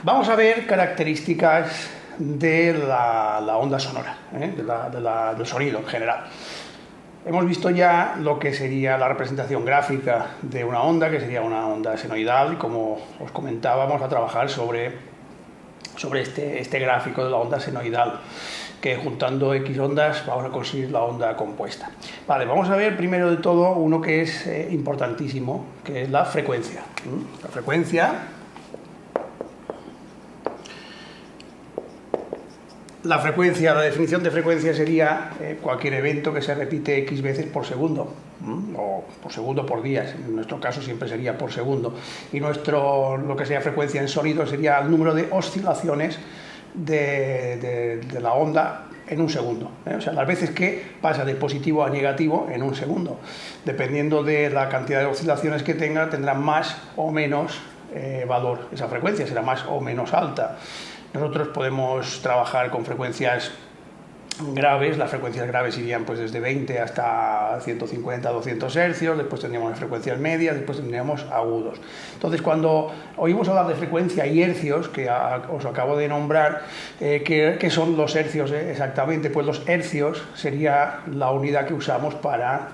Vamos a ver características de la onda sonora, del sonido en general. Hemos visto ya lo que sería la representación gráfica de una onda, que sería una onda senoidal, y como os comentaba, vamos a trabajar sobre este gráfico de la onda senoidal, que juntando X ondas vamos a conseguir la onda compuesta. Vale, vamos a ver primero de todo uno que es importantísimo, que es la frecuencia. La frecuencia... La definición de frecuencia sería cualquier evento que se repite X veces por segundo, o por segundo por día, en nuestro caso siempre sería por segundo, y lo que sería frecuencia en sonido sería el número de oscilaciones de la onda en un segundo, o sea, las veces que pasa de positivo a negativo en un segundo. Dependiendo de la cantidad de oscilaciones que tenga, tendrá más o menos valor esa frecuencia, será más o menos alta. Nosotros podemos trabajar con frecuencias graves. Las frecuencias graves irían pues desde 20 hasta 150, 200 hercios, después tendríamos las frecuencias medias, después tendríamos agudos. Entonces, cuando oímos hablar de frecuencia y hercios, que os acabo de nombrar, ¿qué son los hercios exactamente? Pues los hercios sería la unidad que usamos para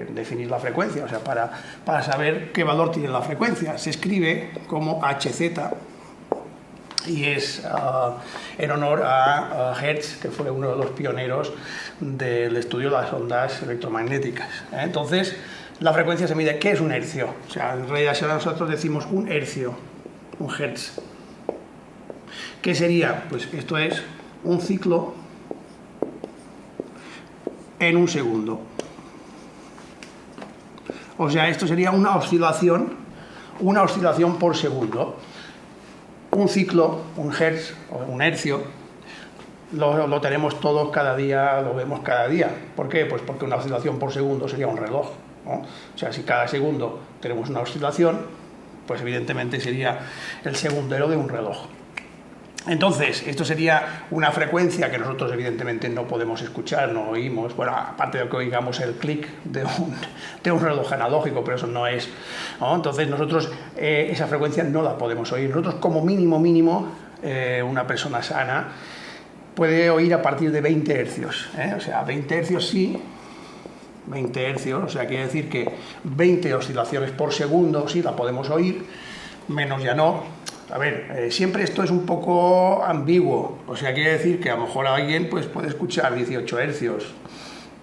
definir la frecuencia, o sea, para saber qué valor tiene la frecuencia. Se escribe como Hz, y es en honor a Hertz, que fue uno de los pioneros del estudio de las ondas electromagnéticas. Entonces, la frecuencia se mide. ¿Qué es un hercio? O sea, en realidad si nosotros decimos un hercio, un Hertz, ¿qué sería? Pues esto es un ciclo en un segundo. O sea, esto sería una oscilación por segundo. Un ciclo, un hertz o un hercio, lo tenemos todos cada día, lo vemos cada día. ¿Por qué? Pues porque una oscilación por segundo sería un reloj, ¿no? O sea, si cada segundo tenemos una oscilación, pues evidentemente sería el segundero de un reloj. Entonces, esto sería una frecuencia que nosotros evidentemente no podemos escuchar, no oímos, bueno, aparte de que oigamos el clic de un reloj analógico, pero eso no es, ¿no? Entonces nosotros esa frecuencia no la podemos oír. Nosotros como mínimo, una persona sana puede oír a partir de 20 hercios, o sea, 20 hercios sí, 20 hercios, o sea, quiere decir que 20 oscilaciones por segundo sí la podemos oír, menos ya no. A ver, siempre esto es un poco ambiguo, o sea, quiere decir que a lo mejor alguien pues, puede escuchar 18 hercios.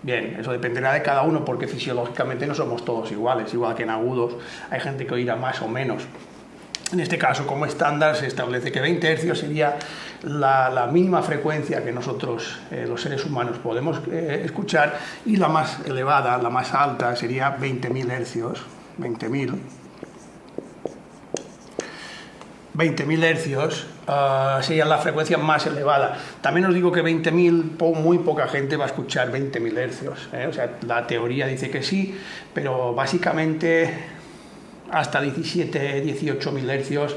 Bien, eso dependerá de cada uno, porque fisiológicamente no somos todos iguales, igual que en agudos hay gente que oirá más o menos. En este caso, como estándar, se establece que 20 hercios sería la mínima frecuencia que nosotros, los seres humanos, podemos escuchar, y la más elevada, la más alta, sería 20.000 hercios, 20.000 hercios sería la frecuencia más elevada. También os digo que 20.000, muy poca gente va a escuchar 20.000 hercios. O sea, la teoría dice que sí, pero básicamente hasta 17.000, 18.000 hercios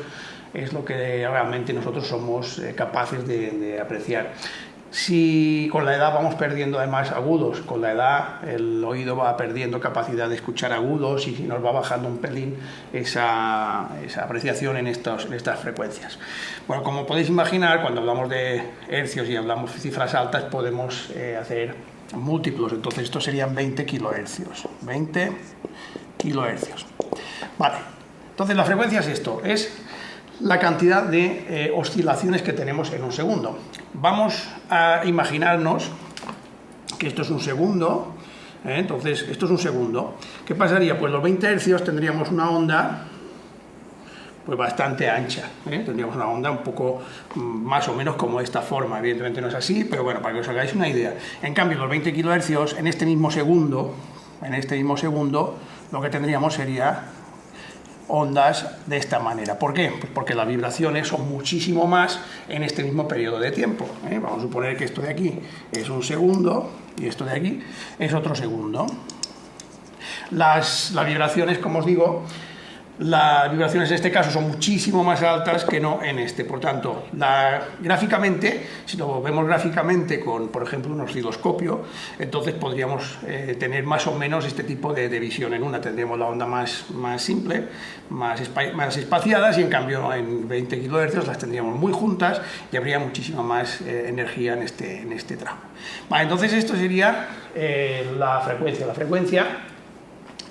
es lo que realmente nosotros somos capaces de apreciar. Si con la edad vamos perdiendo además agudos, con la edad el oído va perdiendo capacidad de escuchar agudos, y si nos va bajando un pelín esa apreciación en estas frecuencias. Bueno, como podéis imaginar, cuando hablamos de hercios y hablamos de cifras altas, podemos hacer múltiplos. Entonces estos serían 20 kilohercios. 20 kilohercios. Vale, entonces la frecuencia es esto, es la cantidad de oscilaciones que tenemos en un segundo. Vamos a imaginarnos que esto es un segundo, entonces esto es un segundo. ¿Qué pasaría? Pues los 20 hercios tendríamos una onda pues bastante ancha, tendríamos una onda un poco más o menos como esta forma. Evidentemente no es así, pero bueno, para que os hagáis una idea. En cambio, los 20 kilohercios en este mismo segundo, lo que tendríamos sería ondas de esta manera. ¿Por qué? Pues porque las vibraciones son muchísimo más en este mismo periodo de tiempo. Vamos a suponer que esto de aquí es un segundo y esto de aquí es otro segundo. Las vibraciones, como os digo, Las vibraciones en este caso son muchísimo más altas que no en este. Por tanto, gráficamente, si lo vemos gráficamente con, por ejemplo, un osciloscopio, entonces podríamos tener más o menos este tipo de visión. En una tendríamos la onda más simple, más espaciadas, y en cambio en 20 kHz las tendríamos muy juntas y habría muchísima más energía en este tramo. Vale, entonces esto sería la frecuencia. La frecuencia,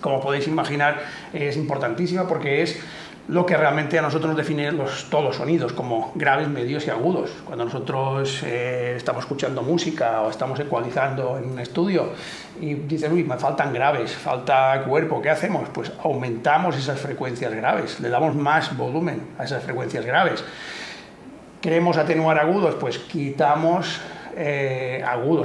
como podéis imaginar, es importantísima porque es lo que realmente a nosotros nos define todos los sonidos, como graves, medios y agudos. Cuando nosotros estamos escuchando música o estamos ecualizando en un estudio y dices, uy, me faltan graves, falta cuerpo, ¿qué hacemos? Pues aumentamos esas frecuencias graves, le damos más volumen a esas frecuencias graves. Queremos atenuar agudos, pues quitamos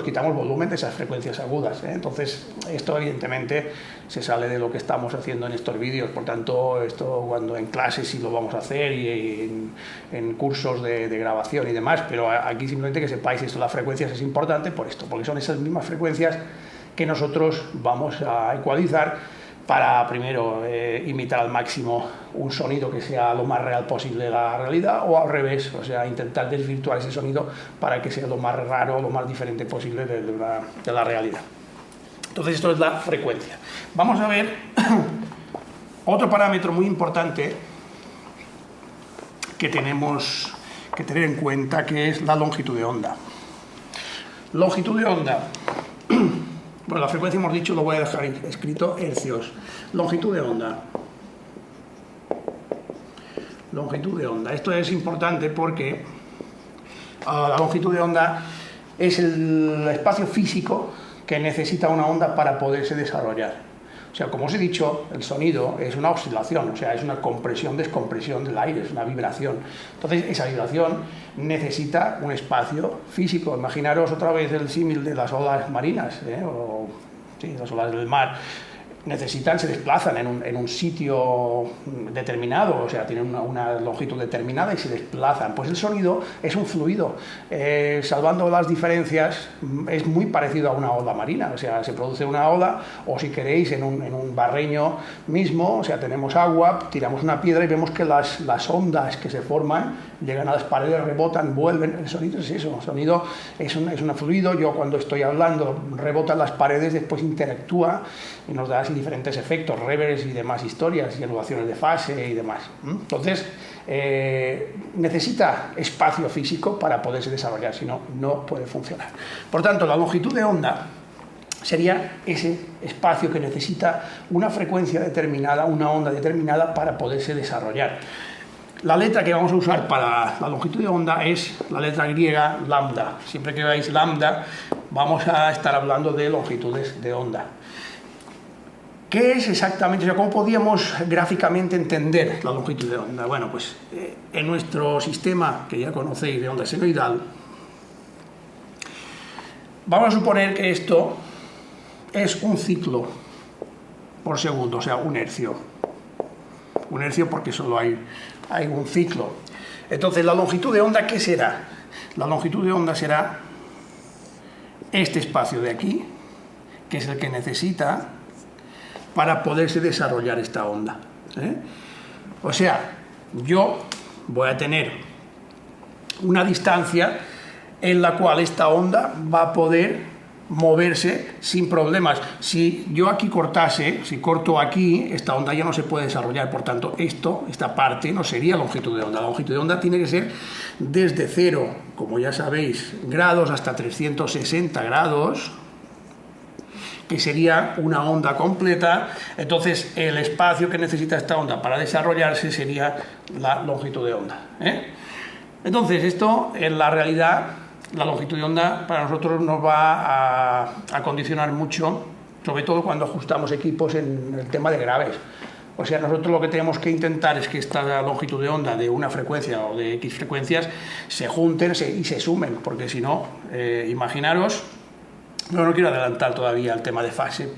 quitamos volumen de esas frecuencias agudas, ¿eh? Entonces esto evidentemente se sale de lo que estamos haciendo en estos vídeos. Por tanto, esto cuando en clases sí lo vamos a hacer y en cursos de grabación y demás, pero aquí simplemente que sepáis esto, las frecuencias es importante por esto, porque son esas mismas frecuencias que nosotros vamos a ecualizar para primero imitar al máximo un sonido que sea lo más real posible de la realidad, o al revés, o sea, intentar desvirtuar ese sonido para que sea lo más raro, lo más diferente posible de la realidad. Entonces esto es la frecuencia. Vamos a ver otro parámetro muy importante que tenemos que tener en cuenta, que es la longitud de onda. Longitud de onda. Bueno, la frecuencia hemos dicho, lo voy a dejar escrito, hercios. Longitud de onda. Longitud de onda. Esto es importante porque la longitud de onda es el espacio físico que necesita una onda para poderse desarrollar. O sea, como os he dicho, el sonido es una oscilación, o sea, es una compresión-descompresión del aire, es una vibración. Entonces, esa vibración necesita un espacio físico. Imaginaros otra vez el símil de las olas marinas, las olas del mar. Se desplazan en un sitio determinado, o sea, tienen una longitud determinada y se desplazan. Pues el sonido es un fluido, salvando las diferencias, es muy parecido a una ola marina, o sea, se produce una ola, o si queréis, en un barreño mismo, o sea, tenemos agua, tiramos una piedra y vemos que las ondas que se forman llegan a las paredes, rebotan, vuelven. El sonido es eso, el sonido es un fluido. Yo cuando estoy hablando rebota en las paredes, después interactúa y nos da así diferentes efectos, reverbs y demás historias, y anulaciones de fase y demás. Entonces necesita espacio físico para poderse desarrollar, si no, no puede funcionar. Por tanto, la longitud de onda sería ese espacio que necesita una frecuencia determinada, una onda determinada para poderse desarrollar. La letra que vamos a usar para la longitud de onda es la letra griega lambda. Siempre que veáis lambda, vamos a estar hablando de longitudes de onda. ¿Qué es exactamente? O sea, ¿cómo podíamos gráficamente entender la longitud de onda? Bueno, pues en nuestro sistema, que ya conocéis, de onda senoidal, vamos a suponer que esto es un ciclo por segundo, o sea, un hercio. Un hercio porque solo hay un ciclo. Entonces, la longitud de onda, ¿qué será? La longitud de onda será este espacio de aquí, que es el que necesita para poderse desarrollar esta onda. O sea, yo voy a tener una distancia en la cual esta onda va a poder moverse sin problemas. Si yo aquí cortase, si corto aquí, esta onda ya no se puede desarrollar. Por tanto, esta parte no sería longitud de onda. La longitud de onda tiene que ser desde 0, como ya sabéis, grados hasta 360 grados, que sería una onda completa. Entonces, el espacio que necesita esta onda para desarrollarse sería la longitud de onda. Entonces, esto en la realidad, la longitud de onda para nosotros nos va a condicionar mucho, sobre todo cuando ajustamos equipos en el tema de graves. O sea, nosotros lo que tenemos que intentar es que esta longitud de onda de una frecuencia o de X frecuencias se junten y se sumen, porque si no, imaginaros, no quiero adelantar todavía el tema de fase,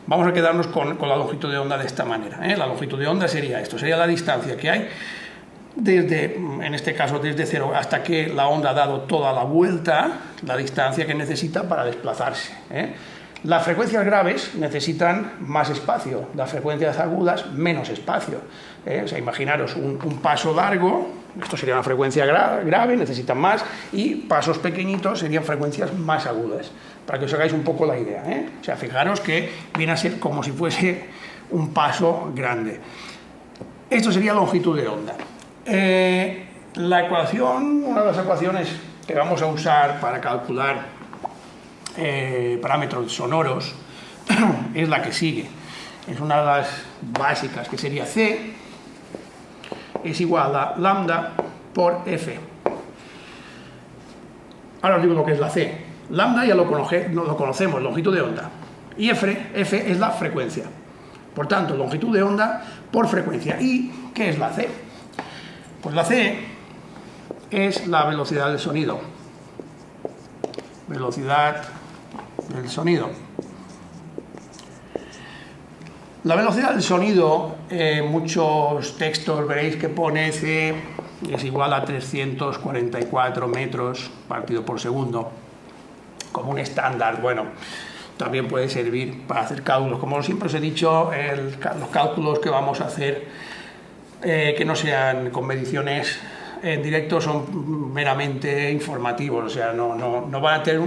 vamos a quedarnos con la longitud de onda de esta manera. La longitud de onda sería esto, sería la distancia que hay en este caso desde 0 hasta que la onda ha dado toda la vuelta, la distancia que necesita para desplazarse. Las frecuencias graves necesitan más espacio, las frecuencias agudas menos espacio. O sea, imaginaros un paso largo, esto sería una frecuencia grave, necesitan más, y pasos pequeñitos serían frecuencias más agudas, para que os hagáis un poco la idea. O sea, fijaros que viene a ser como si fuese un paso grande. Esto sería longitud de onda. La ecuación, una de las ecuaciones que vamos a usar para calcular parámetros sonoros es la que sigue. Es una de las básicas, que sería C es igual a lambda por F. Ahora os digo lo que es la C. Lambda ya lo conocemos, longitud de onda. Y F es la frecuencia. Por tanto, longitud de onda por frecuencia. ¿Y qué es la C? Pues la C es la velocidad del sonido. Velocidad del sonido. La velocidad del sonido, muchos textos veréis que pone C es igual a 344 metros partido por segundo, como un estándar. Bueno, también puede servir para hacer cálculos. Como siempre os he dicho, los cálculos que vamos a hacer, que no sean con mediciones en directo, son meramente informativos. O sea, no van a tener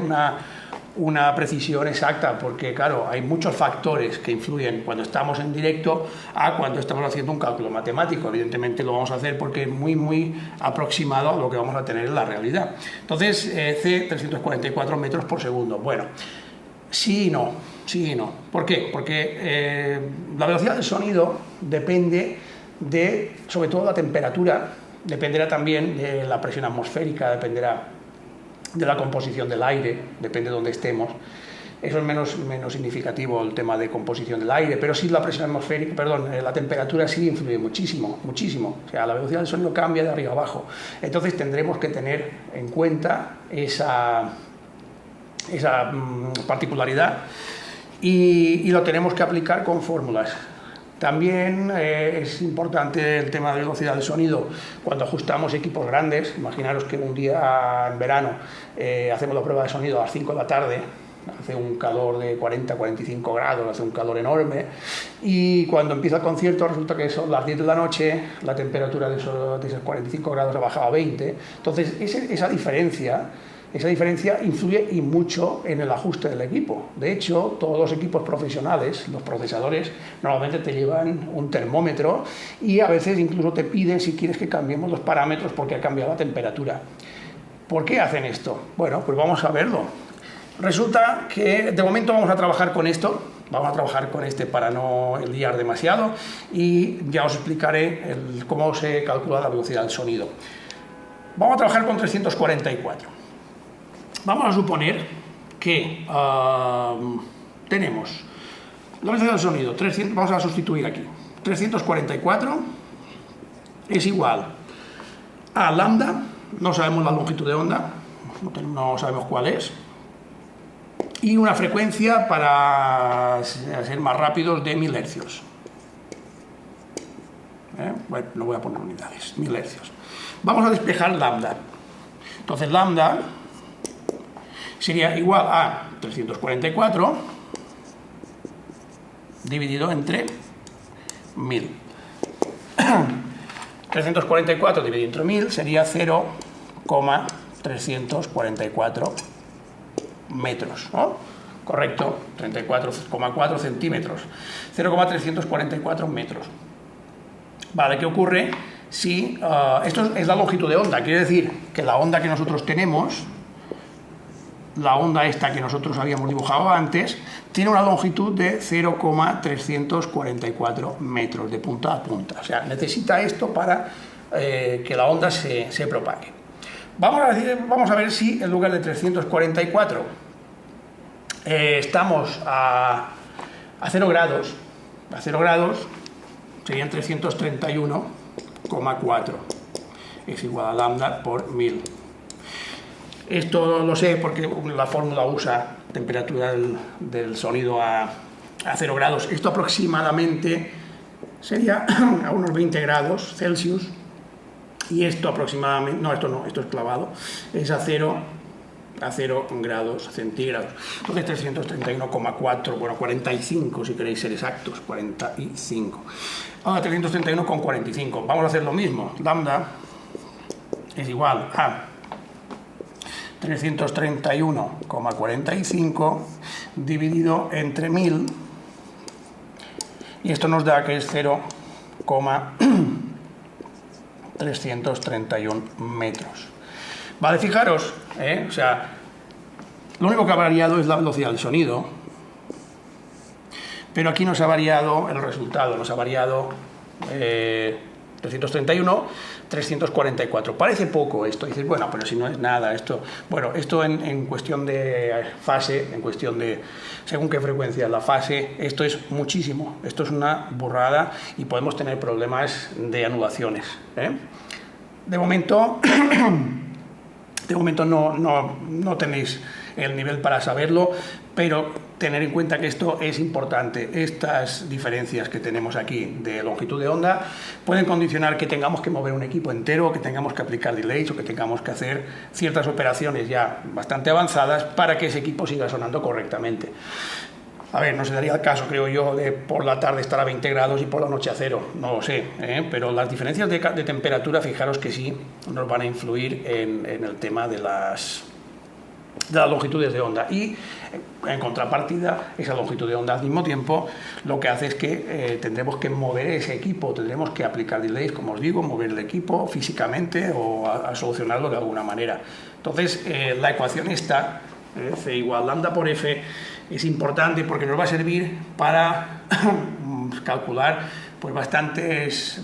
una precisión exacta, porque claro, hay muchos factores que influyen cuando estamos en directo a cuando estamos haciendo un cálculo matemático. Evidentemente lo vamos a hacer porque es muy aproximado a lo que vamos a tener en la realidad. Entonces, C, 344 metros por segundo. Bueno, sí y no. ¿Por qué? Porque la velocidad del sonido depende de, sobre todo, la temperatura, dependerá también de la presión atmosférica, dependerá de la composición del aire, depende de dónde estemos. Eso es menos significativo, el tema de composición del aire, pero sí la presión atmosférica, la temperatura sí influye muchísimo. O sea, la velocidad del sonido cambia de arriba a abajo. Entonces tendremos que tener en cuenta esa particularidad y lo tenemos que aplicar con fórmulas. También es importante el tema de velocidad del sonido cuando ajustamos equipos grandes. Imaginaros que un día en verano hacemos la prueba de sonido a las 5 de la tarde, hace un calor de 40-45 grados, hace un calor enorme, y cuando empieza el concierto resulta que son las 10 de la noche, la temperatura de esos 45 grados ha bajado a 20. Entonces esa diferencia influye y mucho en el ajuste del equipo. De hecho, todos los equipos profesionales, los procesadores, normalmente te llevan un termómetro y a veces incluso te piden si quieres que cambiemos los parámetros porque ha cambiado la temperatura. ¿Por qué hacen esto? Bueno, pues vamos a verlo. Resulta que de momento vamos a trabajar con esto, vamos a trabajar con este para no liar demasiado, y ya os explicaré cómo se calcula la velocidad del sonido. Vamos a trabajar con 344. Vamos a suponer que tenemos la velocidad del sonido, vamos a sustituir aquí, 344 es igual a lambda, no sabemos la longitud de onda, no sabemos cuál es, y una frecuencia, para ser más rápidos, de 1000 hercios. Bueno, no voy a poner unidades, 1000 hercios. Vamos a despejar lambda. Entonces lambda sería igual a 344 dividido entre 1000. 344 dividido entre 1000 sería 0,344 metros, ¿no? Correcto, 34,4 centímetros. 0,344 metros. Vale, ¿qué ocurre si esto es la longitud de onda? Quiere decir que la onda que nosotros tenemos, la onda esta que nosotros habíamos dibujado antes, tiene una longitud de 0,344 metros de punta a punta. O sea, necesita esto para que la onda se propague. Vamos a ver si en lugar de 344 estamos a 0 grados. A 0 grados serían 331,4. Es igual a lambda por 1000. Esto lo sé porque la fórmula usa temperatura del sonido a 0 grados. Esto aproximadamente sería a unos 20 grados Celsius. Y esto aproximadamente, no, esto es clavado, es a 0 a 0 grados centígrados. Entonces 331,4, bueno, 45 si queréis ser exactos, 45. Ahora 331,45. Vamos a hacer lo mismo. Lambda es igual a 331,45 dividido entre 1000, y esto nos da que es 0,331 metros. Vale, fijaros, o sea, lo único que ha variado es la velocidad del sonido, pero aquí nos ha variado el resultado, nos ha variado 331, 344. Parece poco esto, dices, bueno, pero si no es nada, esto, bueno, esto en cuestión de fase, en cuestión de según qué frecuencia la fase, esto es muchísimo, esto es una burrada y podemos tener problemas de anulaciones. De momento no tenéis el nivel para saberlo, pero tener en cuenta que esto es importante. Estas diferencias que tenemos aquí de longitud de onda pueden condicionar que tengamos que mover un equipo entero, que tengamos que aplicar delays o que tengamos que hacer ciertas operaciones ya bastante avanzadas para que ese equipo siga sonando correctamente. A ver, no se daría el caso, creo yo, de por la tarde estar a 20 grados y por la noche a 0, no lo sé, pero las diferencias de temperatura, fijaros que sí nos van a influir en el tema de las longitudes de onda, y en contrapartida esa longitud de onda al mismo tiempo lo que hace es que tendremos que mover ese equipo, tendremos que aplicar delays, como os digo, mover el equipo físicamente o a solucionarlo de alguna manera. Entonces la ecuación esta, C igual lambda por F, es importante porque nos va a servir para calcular pues bastantes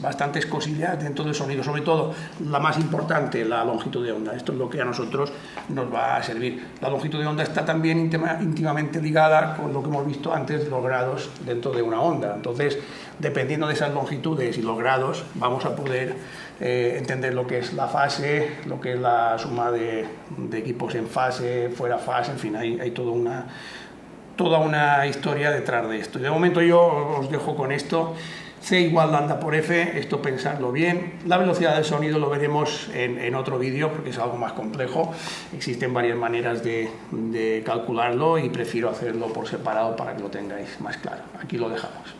cosillas dentro del sonido, sobre todo la más importante, la longitud de onda. Esto es lo que a nosotros nos va a servir. La longitud de onda está también íntimamente ligada con lo que hemos visto antes, los grados dentro de una onda. Entonces, dependiendo de esas longitudes y los grados, vamos a poder entender lo que es la fase, lo que es la suma de equipos en fase, fuera fase, en fin, hay toda una historia detrás de esto. Y de momento yo os dejo con esto. C igual lambda por F, esto pensadlo bien. La velocidad del sonido lo veremos en otro vídeo porque es algo más complejo. Existen varias maneras de calcularlo y prefiero hacerlo por separado para que lo tengáis más claro. Aquí lo dejamos.